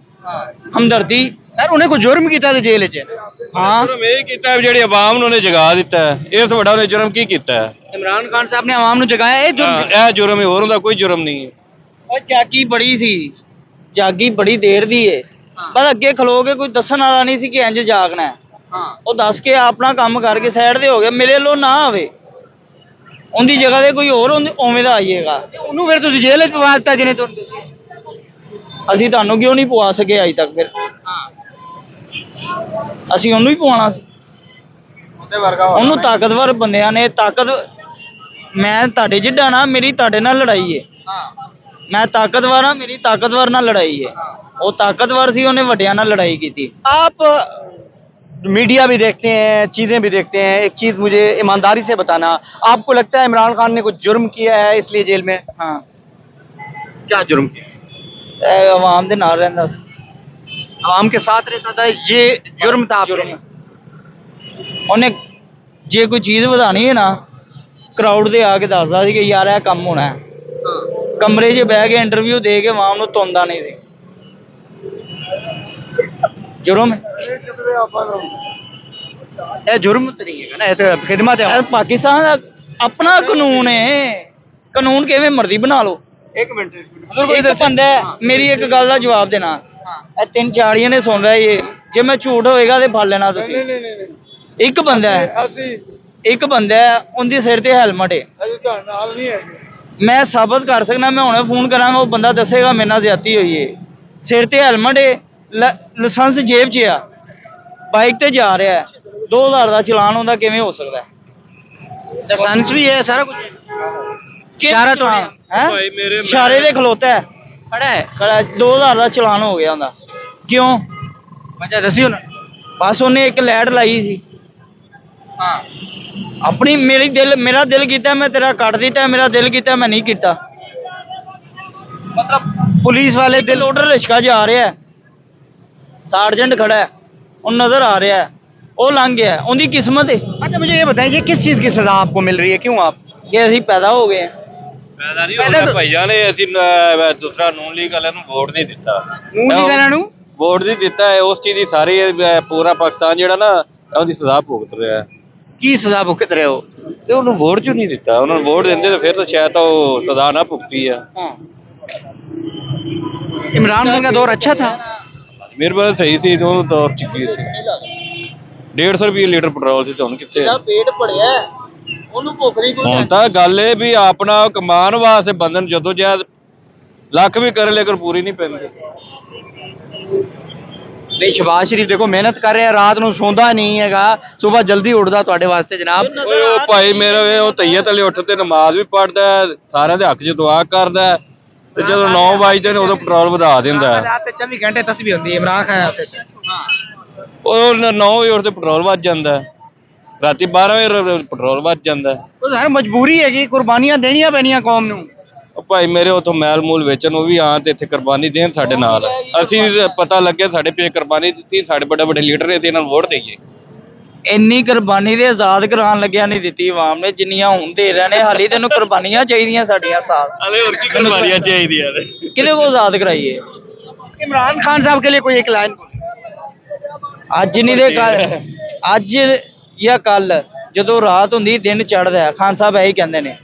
ਹਮਦਰਦੀ। ਸਰ ਉਹਨੇ ਕੋਈ ਜੁਰਮ ਕੀਤਾ ਤੇ ਜੇਲ੍ਹ ਚ? ਹਾਂ ਜੁਰਮ ਇਹ ਕੀਤਾ ਵੀ ਜਿਹੜੀ ਆਵਾਮ ਨੂੰ ਉਹਨੇ ਜਗਾ ਦਿੱਤਾ ਹੈ। ਇਸ ਤੋਂ ਵੱਡਾ ਉਹਨੇ ਜੁਰਮ ਕੀ ਕੀਤਾ ਹੈ? इमरान खान साहब ने आवाम ਨੂੰ जगाया, ਇਹ ਜੁਰਮ? ਇਹ ਜੁਰਮ ਹੈ, ਹੋਰ ਉਹਦਾ ਕੋਈ ਜੁਰਮ ਨਹੀਂ ਹੈ। ਉਹ ਜਾਗੀ ਬੜੀ ਸੀ, ਜਾਗੀ ਬੜੀ ਦੇਰ ਦੀ ਏ, ਬਸ ਅੱਗੇ ਖਲੋ ਕੇ ਕੋਈ ਦੱਸਣ ਵਾਲਾ ਨਹੀਂ ਸੀ ਕਿ ਇੰਜ ਜਾਗਣਾ ਹੈ। ਹਾਂ ਉਹ ਦੱਸ ਕੇ ਆਪਣਾ ਕੰਮ ਕਰਕੇ ਸਾਈਡ ਤੇ ਹੋ ਗਿਆ। ਮੇਰੇ ਵੱਲੋਂ ਨਾ ਆਵੇ, ਉਹਦੀ ਜਗ੍ਹਾ ਤੇ ਕੋਈ ਹੋਰ ਉਵੇਂ ਦਾ ਆਈਏਗਾ। ਉਹਨੂੰ ਫਿਰ ਤੁਸੀਂ ਜੇਲ੍ਹ ਚ ਪਵਾ ਦਿੱਤਾ ਜਿਹਨੇ ਤੁਹਾਨੂੰ ਦੱਸਿਆ। ਅਸੀਂ ਤੁਹਾਨੂੰ ਕਿਉਂ ਨਹੀਂ ਪਵਾ ਸਕੇ ਅਜੇ ਤੱਕ? ਫਿਰ ਹਾਂ ਅਸੀਂ ਉਹਨੂੰ ਹੀ ਪਵਾਉਣਾ ਸੀ। ਉਹਨੂੰ ਤਾਕਤਵਰ ਬੰਦਿਆਂ ਨੇ ਮੈਂ ਤੁਹਾਡੇ ਜਿੱਡਾ ਨਾ, ਮੇਰੀ ਤੁਹਾਡੇ ਨਾਲ ਲੜਾਈ ਏ। ਮੈਂ ਤਾਕਤਵਰ ਹਾਂ, ਮੇਰੀ ਤਾਕਤਵਰ ਨਾਲ ਲੜਾਈ ਏ। ਉਹ ਤਾਕਤਵਰ ਸੀ, ਉਹਨੇ ਵੱਡਿਆਂ ਨਾਲ ਲੜਾਈ ਕੀਤੀ। आप मीडिया भी देखते हैं, चीज़ें भी देखते हैं, एक चीज़ मुझे ईमानदारी से बताना, आपको लगता है इमरान खान ने कुछ जुर्म किया है इसलिए जेल में? ਹਾਂ, क्या जुर्म किया? ਇਹ ਆਵਾਮ ਦੇ ਨਾਲ ਰਹਿੰਦਾ ਸੀ। आवाम के साथ रहता था, ये जुर्म था आपके? ਉਹਨੇ ਜੇ ਕੋਈ ਚੀਜ਼ ਵਧਾਣੀ ਹੈ ਨਾ, ਕਰਾਊਡ ਦੇ ਆ ਕੇ ਦੱਸਦਾ ਸੀ ਕਿ ਯਾਰ ਇਹ ਕੰਮ ਹੋਣਾ ਹੈ। ਕਮਰੇ 'ਚ ਬਹਿ ਕੇ ਇੰਟਰਵਿਊ ਦੇ ਕੇ ਆਵਾਮ ਨੂੰ ਤੁੰਦਾ ਨਹੀਂ ਸੀ। ਜੁਰਮ ਹੈ। ਇਹ जुर्म तो नहीं है ना, ये तो खिदमत है। ਇਹ ਪਾਕਿਸਤਾਨ ਦਾ ਆਪਣਾ ਕਾਨੂੰਨ ਹੈ। ਕਾਨੂੰਨ ਕਿਵੇਂ ਮਰਜ਼ੀ ਬਣਾ ਲਓ। एक मिनट ਇੱਕ ਬੰਦਾ ਹੈ, ਮੇਰੀ ਇੱਕ ਗੱਲ ਦਾ ਜਵਾਬ ਦੇਣਾ। ਇਹ 3-4 ਨੇ ਸੁਣ ਰਹੇ ਇਹ, ਜੇ ਮੈਂ ਝੂਠ ਹੋਏਗਾ ਤੇ ਫੜ ਲੈਣਾ ਤੁਸੀਂ। ਇੱਕ ਬੰਦਾ ਹੈ, ਇੱਕ ਬੰਦਾ ਹੈ, ਉਹਦੇ ਸਿਰ ਤੇ ਹੈਲਮਟ ਹੈ। ਮੈਂ ਸਾਬਤ ਕਰ ਸਕਦਾ, ਮੈਂ ਹੁਣੇ ਫੋਨ ਕਰਾਂਗਾ, ਉਹ ਬੰਦਾ ਦੱਸੇਗਾ ਮੇਰੇ ਨਾਲ ਜ਼ਿਆਦਤੀ ਹੋਈ ਹੈ। ਸਿਰ ਤੇ ਹੈਲਮਟ ਹੈ, ਲਾਇਸੈਂਸ ਜੇਬ 'ਚ ਆ, ਬਾਈਕ ਤੇ ਜਾ ਰਿਹਾ ਹੈ, 2000 ਦਾ ਚਲਾਨ ਹੁੰਦਾ, ਕਿਵੇਂ ਹੋ ਸਕਦਾ? लाइसेंस भी है, सारा कुछ है। इशारा तो नहीं ਹੈ, ਭਾਈ ਮੇਰੇ ਇਸ਼ਾਰੇ ਤੇ ਖਲੋਤਾ ਹੈ, खड़ा है। ਖੜਾ 2000 ਦਾ ਚਲਾਨ ਹੋ ਗਿਆ ਉਹਦਾ। ਕਿਉਂ? वजह दसियो ना। ਬਸ ਉਹਨੇ ਇੱਕ ਲੈਟ ਲਾਈ ਸੀ। हाँ ਆਪਣੀ ਮੇਰਾ ਦਿਲ ਕੀਤਾ ਮੈਂ ਤੇਰਾ ਕੱਟ ਦਿੱਤਾ, ਮੇਰਾ ਦਿਲ ਕੀਤਾ ਮੈਂ ਨਹੀਂ ਕੀਤਾ। मतलब पुलिस वाले ਦਿਲ ਲੋਡਰ ਰਿਸ਼ਕਾ ਜਾ ਰਿਹਾ ਹੈ, ਸਾਰਜੈਂਟ ਖੜਾ ਹੈ, ਉਹ ਨਜ਼ਰ ਆ ਰਿਹਾ ਹੈ, ਉਹ ਲੰਘ ਗਿਆ, ਉਹਦੀ ਕਿਸਮਤ ਹੈ अच्छा मुझे ये बताइए किस चीज की सजा आपको मिल रही है, क्यों आप? ਕਿ ਅਸੀਂ ਪੈਦਾ ਹੋ ਗਏ ਹਾਂ। ਪੈਦਾ ਨਹੀਂ ਪਹਿਲਾਂ ਹੋਇਆ ਤਾਂ- ਭਾਈਆਂ ਨੇ। ਅਸੀਂ ਦੂਸਰਾ ਨੂਨ ਲੀਗ ਵਾਲਿਆਂ ਨੂੰ ਵੋਟ ਨਹੀਂ ਦਿੱਤਾ। ਮੂੰਹ ਨਹੀਂ ਕਹਿਣਾ ਨੂੰ? ਵੋਟ ਨਹੀਂ ਦਿੱਤਾ ਹੈ, ਉਸ ਚੀਜ਼ ਦੀ ਸਾਰੀ ਪੂਰਾ ਪਾਕਿਸਤਾਨ ਜਿਹੜਾ ਨਾ ਉਹਦੀ ਸਜ਼ਾ ਭੁਗਤ ਰਿਹਾ ਹੈ। की सजा भुगत रहे हो? ਤੇ ਉਹਨੂੰ ਵੋਟ ਕਿਉਂ ਨਹੀਂ ਦਿੱਤਾ? ਉਹਨਾਂ ਨੂੰ ਵੋਟ ਦਿੰਦੇ ਤਾਂ ਫਿਰ ਤਾਂ ਸ਼ਾਇਦ ਉਹ ਸਜ਼ਾ ਨਾ ਭੁਗਤੀ ਆ। हाँ इमरान खान का दौर अच्छा था? ਮੇਰੇ ਪਾਸ ਸਹੀ ਸੀ ਉਹ ਦੌਰ ਚ ਕੀ ਸੀ 150 ਰੁਪਏ ਲੀਟਰ ਪੈਟਰੋਲ ਸੀ ਤੇ ਹੁਣ ਕਿੱਥੇ ਜਿਹੜਾ ਪੇਟ ਭਰਿਆ ਉਹਨੂੰ ਭੁੱਖ ਨਹੀਂ ਕੋਈ ਹੁਣ ਤਾਂ ਗੱਲ ਇਹ ਵੀ ਆਪਣਾ ਕਮਾਉਣ ਵਾਸਤੇ ਬੰਦਨ ਜਦੋਂ ਜਦ ਲੱਖ ਵੀ ਕਰੇ ਲੇਕਿਨ ਪੂਰੀ ਨਹੀਂ ਪੈਂਦੀ नहीं शहबाज शरीफ देखो मेहनत कर रहे हैं रात ਨੂੰ ਸੌਂਦਾ ਨਹੀਂ ਹੈਗਾ ਸੁਬह ਜਲਦੀ ਉੱਠਦਾ ਤੁਹਾਡੇ ਵਾਸਤੇ ਜਨਾਬ ਓਏ ਉਹ ਭਾਈ ਮੇਰਾ ਵੇ ਉਹ ਤਈਅਤ ਵਾਲੇ ਉੱਠ ਤੇ ਨਮਾਜ਼ ਵੀ ਪੜਦਾ ਸਾਰਿਆਂ ਦੇ ਹੱਕ 'ਚ ਦੁਆ ਕਰਦਾ ਹੈ, ਤੇ ਜਦੋਂ 9 ਵਜਦੇ ਨੇ ਉਦੋਂ ਪੈਟਰੋਲ ਵਧਾ ਦਿੰਦਾ ਹੈ। 24 ਘੰਟੇ ਤਸਬੀਹ ਹੁੰਦੀ ਹੈ ਇਮਰਾਨ ਖਾਨ ਵਾਸਤੇ ਉਹ 9 ਵਜੇ ਉੱਠ ਤੇ ਪੈਟਰੋਲ ਵੱਧ ਜਾਂਦਾ ਹੈ, ਰਾਤੀ 12 ਵਜੇ ਪੈਟਰੋਲ ਵੱਧ ਜਾਂਦਾ ਹੈ। ਉਹ ਹਰ ਮਜਬੂਰੀ ਹੈਗੀ ਕੁਰਬਾਨੀਆਂ ਦੇਣੀਆਂ ਪੈਣੀਆਂ ਕੌਮ ਨੂੰ ਉਹ ਭਾਈ ਮੇਰੇ ਉਥੋਂ ਮੈਲ ਮੂਲ ਵੇਚਣ ਉਹ ਵੀ ਆਂ ਤੇ ਇੱਥੇ ਕੁਰਬਾਨੀ ਦੇਣ ਸਾਡੇ ਨਾਲ ਅਸੀਂ ਵੀ ਪਤਾ ਲੱਗੇ ਸਾਡੇ ਪੇ ਕੁਰਬਾਨੀ ਦਿੱਤੀ ਸਾਡੇ ਵੱਡੇ ਵੱਡੇ ਲੀਡਰ ਨੇ ਤੇ ਇਹਨਾਂ ਨੂੰ ਵੋਟ ਦੇਈਏ ਇੰਨੀ ਕੁਰਬਾਨੀ ਦੇ ਆਜ਼ਾਦ ਕਰਾਉਣ ਲੱਗਿਆ ਨਹੀਂ ਦਿੱਤੀ ਆਵਾਮ ਨੇ ਜਿੰਨੀਆਂ ਹੁਣ ਦੇ ਰਹੇ ਨੇ ਹਾਲੀ ਤੈਨੂੰ ਕੁਰਬਾਨੀਆਂ ਚਾਹੀਦੀਆਂ ਸਾਡੀਆਂ ਸਾਥ ਹਲੇ ਹੋਰ ਕੀ ਕੁਰਬਾਨੀਆਂ ਚਾਹੀਦੀਆਂ ਨੇ ਕਿਹਦੇ ਕੋਲ ਆਜ਼ਾਦ ਕਰਾਈਏ इमरान खान साहब के लिए कोई एक लाइन ਅੱਜ ਨਹੀਂ ਦੇ ਕੱਲ ਅੱਜ ਜਾਂ ਕੱਲ ਜਦੋਂ ਰਾਤ ਹੁੰਦੀ ਦਿਨ ਚੜ੍ਹਦਾ ਹੈ ਖਾਨ ਸਾਹਿਬ ਇਹੀ ਕਹਿੰਦੇ ਨੇ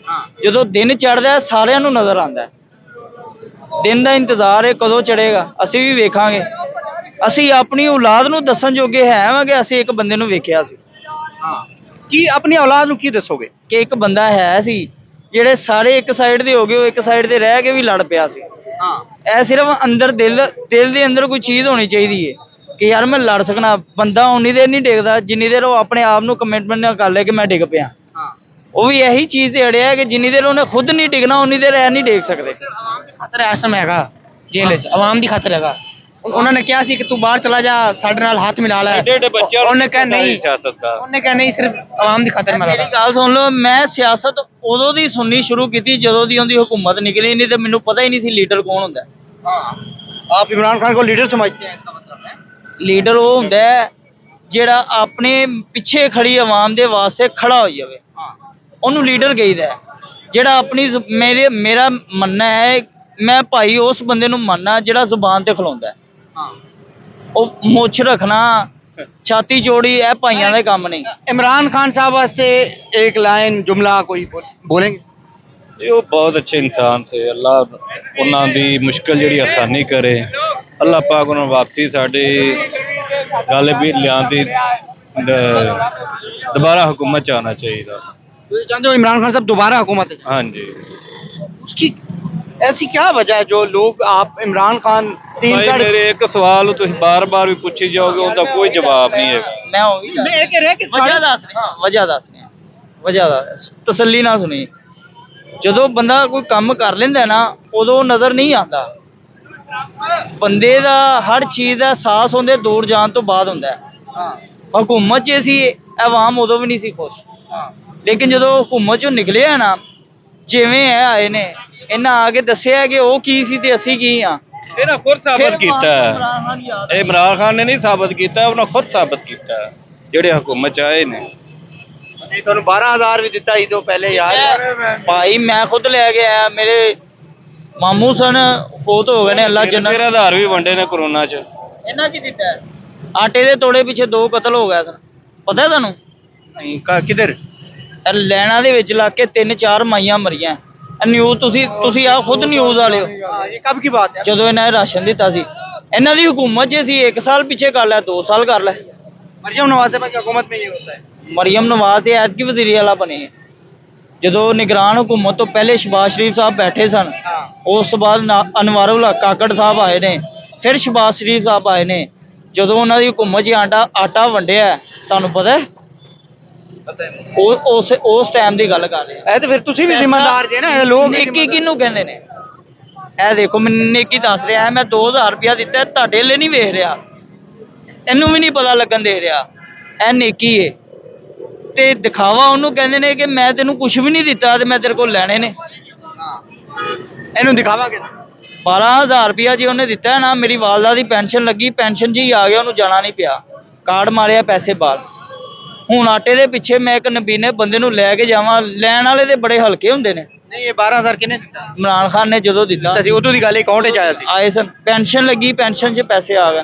ਜਦੋਂ ਦਿਨ ਚੜ੍ਹਦਾ ਹੈ ਸਾਰਿਆਂ ਨੂੰ ਨਜ਼ਰ ਆਉਂਦਾ ਹੈ ਦਿਨ ਦਾ ਇੰਤਜ਼ਾਰ ਹੈ ਕਦੋਂ ਚੜ੍ਹੇਗਾ ਅਸੀਂ ਵੀ ਵੇਖਾਂਗੇ ਅਸੀਂ ਆਪਣੀ ਔਲਾਦ ਨੂੰ ਦੱਸਣ ਜੋਗੇ ਹੈ ਵਾਂਗੇ ਅਸੀਂ ਇੱਕ ਬੰਦੇ ਨੂੰ ਵੇਖਿਆ ਸੀ की अपनी औलाद ਨੂੰ ਕੀ ਦੱਸੋਗੇ ਕਿ ਇੱਕ ਬੰਦਾ ਹੈ ਸੀ ਜਿਹੜੇ ਸਾਰੇ ਇੱਕ ਸਾਈਡ ਦੇ ਹੋ ਗਏ ਉਹ ਇੱਕ ਸਾਈਡ ਤੇ ਰਹਿ ਕੇ ਵੀ ਲੜ ਪਿਆ ਸੀ ਇਹ ਸਿਰਫ ਅੰਦਰ ਦਿਲ ਦੇ ਅੰਦਰ ਕੋਈ ਚੀਜ਼ ਹੋਣੀ ਚਾਹੀਦੀ ਹੈ ਕਿ ਯਾਰ ਮੈਂ ਲੜ ਸਕਣਾ ਬੰਦਾ ਉਨੀ ਦੇਰ ਨਹੀਂ ਡਿੱਗਦਾ ਜਿੰਨੀ ਦੇਰ ਉਹ ਆਪਣੇ ਆਪ ਨੂੰ ਕਮਿਟਮੈਂਟ ਨਾਲ ਕਰ ਲੇ ਕਿ ਮੈਂ ਡਿੱਗ ਪਿਆ ਉਹ ਵੀ ਇਹੀ ਚੀਜ਼ ਤੇ ਅੜਿਆ ਕਿ ਜਿੰਨੀ ਦੇਰ ਉਹਨੇ ਖੁਦ ਨਹੀਂ ਡਿੱਗਣਾ ਉਨੀ ਦੇਰ ਇਹ ਨਹੀਂ ਡਿੱਗ ਸਕਦੇ ਖਤਰਾ ਇਸ ਸਮੇਂ ਹੈਗਾ ਜੇਲ੍ਹ 'ਚ ਆਵਾਮ ਦੀ ਖਾਤਰ ਹੈਗਾ ਉਹਨਾਂ ਨੇ ਕਿਹਾ ਸੀ ਕਿ ਤੂੰ ਬਾਹਰ ਚਲਾ ਜਾ ਸਾਡੇ ਨਾਲ ਹੱਥ ਮਿਲਾ ਲੈ ਏਡੇ ਬੱਚਿਆਂ ਨੂੰ ਉਹਨੇ ਕਿਹਾ ਨਹੀਂ ਸਿਆਸਤ ਦਾ ਉਹਨੇ ਕਿਹਾ ਨਹੀਂ ਸਿਰਫ ਆਵਾਮ ਦੀ ਖਾਤਰ ਮੈਂ ਮੇਰੀ ਲੜਾ ਗੱਲ ਸੁਣ ਲਓ ਮੈਂ ਸਿਆਸਤ ਉਦੋਂ ਦੀ ਸੁਣਨੀ ਸ਼ੁਰੂ ਕੀਤੀ ਜਦੋਂ ਦੀ ਉਹਦੀ ਹੁਕੂਮਤ ਨਿਕਲੀ ਨਹੀਂ ਤੇ ਮੈਨੂੰ ਪਤਾ ਹੀ ਨਹੀਂ ਸੀ ਲੀਡਰ ਕੌਣ ਹੁੰਦਾ आप इमरान खान को लीडर समझते हैं इसका मतलब है ਲੀਡਰ ਉਹ ਹੁੰਦਾ ਹੈ ਜਿਹੜਾ ਆਪਣੇ ਪਿੱਛੇ ਖੜੀ ਆਵਾਮ ਦੇ ਵਾਸਤੇ ਖੜਾ ਹੋ ਜਾਵੇ ਉਹਨੂੰ ਲੀਡਰ ਕਹੀਦਾ ਹੈ ਜਿਹੜਾ ਆਪਣੀ ਮੇਰਾ ਮੰਨਣਾ ਹੈ ਮੈਂ ਭਾਈ ਉਸ ਬੰਦੇ ਨੂੰ ਮੰਨਣਾ ਜਿਹੜਾ ਜ਼ੁਬਾਨ ਤੇ ਖਲੋਂਦਾ ਹੈ ਉਹ ਮੁੱਛ ਰੱਖਣਾ ਛਾਤੀ ਚੋੜੀ ਇਹ ਭਾਈਆਂ ਦੇ ਕੰਮ ਨਹੀਂ इमरान खान साहब वास्ते एक लाइन जुमला कोई बोलेंगे ਇਹ ਉਹ ਬਹੁਤ ਅੱਛੇ ਇਨਸਾਨ ਥੇ ਅੱਲਾ ਉਹਨਾਂ ਦੀ ਮੁਸ਼ਕਲ ਜਿਹੜੀ ਆਸਾਨੀ ਕਰੇ ਅੱਲਾ ਪਾਕ ਉਹਨਾਂ ਨੂੰ ਵਾਪਸੀ ਸਾਡੀ ਗੱਲ ਵੀ ਲਿਆਂਦੀ ਦੁਬਾਰਾ ਹੁਕੂਮਤ ਚ ਆਉਣਾ ਚਾਹੀਦਾ तो जानते हो इमरान खान साहब दोबारा हुकूमत है ਹਾਂਜੀ उसकी ऐसी क्या वजह है जो लोग आप इमरान खान तीन ਭਾਈ साढ़े ਮੇਰੇ ਇੱਕ ਸਵਾਲ ਤੁਸੀਂ ਬਾਰ-ਬਾਰ ਵੀ ਪੁੱਛੀ ਜਾਓਗੇ ਉਹਦਾ ਕੋਈ ਜਵਾਬ ਨਹੀਂ ਹੈ ਮੈਂ ਉਹ ਵੀ मैं एक रह के ਵਜ੍ਹਾ ਦੱਸ ਰਿਹਾ ਵਜ੍ਹਾ ਦੱਸ ਰਿਹਾ ਵਜ੍ਹਾ ਦਾ ਤਸੱਲੀ ਨਾ ਸੁਣੀ ਜਦੋਂ ਬੰਦਾ ਕੋਈ ਕੰਮ ਕਰ ਲੈਂਦਾ ਨਾ ਉਦੋਂ ਨਜ਼ਰ ਨਹੀਂ ਆਉਂਦਾ ਬੰਦੇ ਦਾ ਹਰ ਚੀਜ਼ ਦਾ ਅਹਿਸਾਸ ਹੁੰਦੇ ਦੂਰ ਜਾਣ ਤੋਂ ਬਾਅਦ ਹੁੰਦਾ ਹੈ ਹਕੂਮਤ 'ਚ ਸੀ ਆਵਾਮ ਉਦੋਂ ਵੀ ਨਹੀਂ ਸੀ ਖੁਸ਼ ਲੇਕਿਨ ਜਦੋਂ ਹਕੂਮਤ 'ਚੋਂ ਨਿਕਲਿਆ ਨਾ ਜਿਵੇਂ ਇਹ ਆਏ ਨੇ ਇਹਨਾਂ ਆ ਕੇ ਦੱਸਿਆ ਕਿ ਉਹ ਕੀ ਸੀ ਤੇ ਅਸੀਂ ਕੀ ਆ ਇਹਨਾਂ ਖੁਦ ਸਾਬਤ ਕੀਤਾ ਹੈ ਇਹ ਇਮਰਾਨ ਖਾਨ ਨੇ ਨਹੀਂ ਸਾਬਤ ਕੀਤਾ ਉਹਨਾਂ ਖੁਦ ਸਾਬਤ ਕੀਤਾ ਹੈ ਜਿਹੜੇ ਹਕੂਮਤ 'ਚ ਆਏ ਨੇ नहीं तो 12,000 भी दिता ही तो पहले यार ਭਾਈ ਮੈਂ ਖੁਦ ਲੈ ਕੇ ਆਇਆ ਮੇਰੇ ਮਾਮੂ ਸਨ ਫੌਤ ਹੋ ਗਏ ਨੇ ਅੱਲਾ ਜੰਨਤ ਮੇਰੇ ਆਧਾਰ ਵੀ ਵੰਡੇ ਨੇ ਕਰੋਨਾ 'ਚ ਇਹਨਾਂ ਕੀ ਦਿੱਤਾ ਹੈ? ਆਟੇ ਦੇ ਤੋੜੇ ਪਿੱਛੇ 2 ਕਤਲ ਹੋ ਗਏ ਸਨ ਪਤਾ ਤੁਹਾਨੂੰ नहीं किधर ਇਹ ਲੈਣਾ ਦੇ ਵਿੱਚ ਲੱਗ ਕੇ 3-4 ਮਾਈਆਂ ਮਰੀਆਂ ਨਿਊਜ਼ ਤੁਸੀਂ ਆ ਖੁਦ ਨਿਊਜ਼ ਵਾਲੇ ਹੋ ये कब की बात है ਜਦੋਂ ਇਹਨਾਂ ਨੇ ਰਾਸ਼ਨ ਦਿੱਤਾ ਸੀ ਇਹਨਾਂ ਦੀ ਹਕੂਮਤ 'ਚ ਸੀ 1 ਸਾਲ ਪਿੱਛੇ ਕਰ ਲੈ 2 ਸਾਲ ਕਰ ਲੈ मरियम नवाज की हुकूमत में ये होता है ਮਰੀਮ ਨਵਾਜ਼ ਤੇ ਐਤਕੀ ਵਜ਼ੀਰ ਆਲਾ ਬਣੇ ਜਦੋਂ ਨਿਗਰਾਨ ਹਕੂਮਤ ਤੋਂ ਪਹਿਲੇ ਸ਼ਹਬਾਜ਼ ਸ਼ਰੀਫ ਸਾਹਿਬ ਬੈਠੇ ਸਨ ਉਸ ਤੋਂ ਬਾਅਦ ਅਨਵਾਰੁਲ ਹਕ ਕਾਕੜ ਸਾਹਿਬ ਆਏ ਨੇ ਫਿਰ ਸ਼ਹਬਾਜ਼ ਸ਼ਰੀਫ ਸਾਹਿਬ ਆਏ ਨੇ ਜਦੋਂ ਉਹਨਾਂ ਦੀ ਹਕੂਮਤ 'ਚ ਆਟਾ ਵੰਡਿਆ ਤੁਹਾਨੂੰ ਪਤਾ ਹੈ ਉਸ ਟਾਈਮ ਦੀ ਗੱਲ ਕਰ ਰਿਹਾ ਇਹ ਤੇ ਫਿਰ ਤੁਸੀਂ ਵੀ ਜ਼ਿੰਮੇਦਾਰ ਜੇ ਨਾ ਇਹ ਲੋਕ ਨੇਕੀ ਕਿਹਨੂੰ ਕਹਿੰਦੇ ਨੇ ਇਹ ਦੇਖੋ ਮੈਂ ਨੇਕੀ ਦੱਸ ਰਿਹਾ ਮੈਂ 2000 ਰੁਪਇਆ ਦਿੱਤਾ ਤੁਹਾਡੇ ਲਈ ਨਹੀਂ ਵੇਖ ਰਿਹਾ ਇਹਨੂੰ ਵੀ ਨਹੀਂ ਪਤਾ ਲੱਗਣ ਦੇ ਰਿਹਾ ਇਹ ਨੇਕੀ ਏ ਤੇ ਦਿਖਾਵਾ ਉਹਨੂੰ ਕਹਿੰਦੇ ਨੇ ਕਿ ਮੈਂ ਤੈਨੂੰ ਕੁਝ ਵੀ ਨਹੀਂ ਦਿੱਤਾ ਤੇ ਮੈਂ ਤੇਰੇ ਕੋਲ ਲੈਣੇ ਨੇ ਇਹਨੂੰ ਦਿਖਾਵਾ ਕਿ 12000 ਰੁਪਇਆ ਜੇ ਉਹਨੇ ਦਿੱਤਾ ਨਾ ਮੇਰੀ ਵਾਲਦਾ ਦੀ ਪੈਨਸ਼ਨ ਲੱਗੀ ਪੈਨਸ਼ਨ 'ਚ ਹੀ ਆ ਗਿਆ ਉਹਨੂੰ ਜਾਣਾ ਨਹੀਂ ਪਿਆ ਕਾਰਡ ਮਾਰਿਆ ਪੈਸੇ ਬਾਹਰ ਹੁਣ ਆਟੇ ਦੇ ਪਿੱਛੇ ਮੈਂ ਇੱਕ ਨਬੀਨੇ ਬੰਦੇ ਨੂੰ ਲੈ ਕੇ ਜਾਵਾਂ ਲੈਣ ਵਾਲੇ ਤੇ ਬੜੇ ਹਲਕੇ ਹੁੰਦੇ ਨੇ ਨਹੀਂ ਇਹ 12000 ਕਿਨੇ ਦਿੱਤਾ ਇਮਰਾਨ ਖਾਨ ਨੇ ਜਦੋਂ ਦਿੱਤਾ ਅਸੀਂ ਉਦੋਂ ਦੀ ਗੱਲ ਅਕਾਊਂਟ 'ਚ ਆਇਆ ਸੀ ਆਏ ਸਨ ਪੈਨਸ਼ਨ ਲੱਗੀ ਪੈਨਸ਼ਨ 'ਚ ਪੈਸੇ ਆ ਗਏ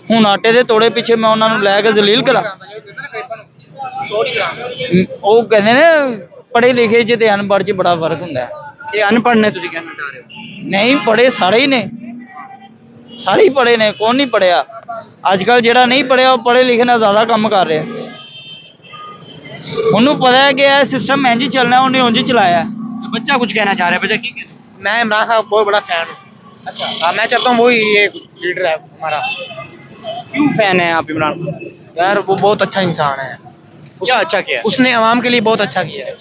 ਹੁਣ ਆਟੇ ਦੇ ਤੋੜੇ ਪਿੱਛੇ ਮੈਂ ਉਹਨਾਂ ਨੂੰ ਲੈ ਕੇ ਜ਼ਲੀਲ ਕਰਾਂ ਉਹ ਕਹਿੰਦੇ ਨੇ ਪੜ੍ਹੇ ਲਿਖੇ 'ਚ ਤੇ ਅਨਪੜ੍ਹ 'ਚ ਬੜਾ ਫਰਕ ਹੁੰਦਾ ਹੈ ਇਹ ਅਨਪੜ੍ਹ ਨੇ ਤੁਸੀਂ ਕਹਿਣਾ ਚਾਹ ਰਹੇ ਹੋ ਨਹੀਂ ਪੜ੍ਹੇ ਸਾਰੇ ਹੀ ਨੇ ਸਾਰੇ ਹੀ ਪੜ੍ਹੇ ਨੇ, ਕੌਣ ਨਹੀਂ ਪੜ੍ਹਿਆ। ਅੱਜ ਕੱਲ ਜਿਹੜਾ ਨਹੀਂ ਪੜ੍ਹਿਆ ਉਹ ਪੜ੍ਹੇ ਲਿਖੇ ਨਾਲ ਜ਼ਿਆਦਾ ਕੰਮ ਕਰ ਰਿਹਾ। ਉਹਨੂੰ ਪਤਾ ਹੈ ਕਿ ਇਹ ਸਿਸਟਮ ਇੰਝ ਹੀ ਚੱਲਣਾ, ਉਹਨੇ ਉਂਝ ਹੀ ਚਲਾਇਆ। बच्चा कुछ कहना चाह रहा है, बच्चा की कहना? मैं इमरान खान बहुत बड़ा फैन हूँ। अच्छा हाँ, मैं चाहता हूँ वही ये लीडर है हमारा। क्यों फैन है आप इमरान खान? यार वो बहुत अच्छा इंसान है, क्या अच्छा किया है? उसने आवाम के लिए बहुत अच्छा किया है।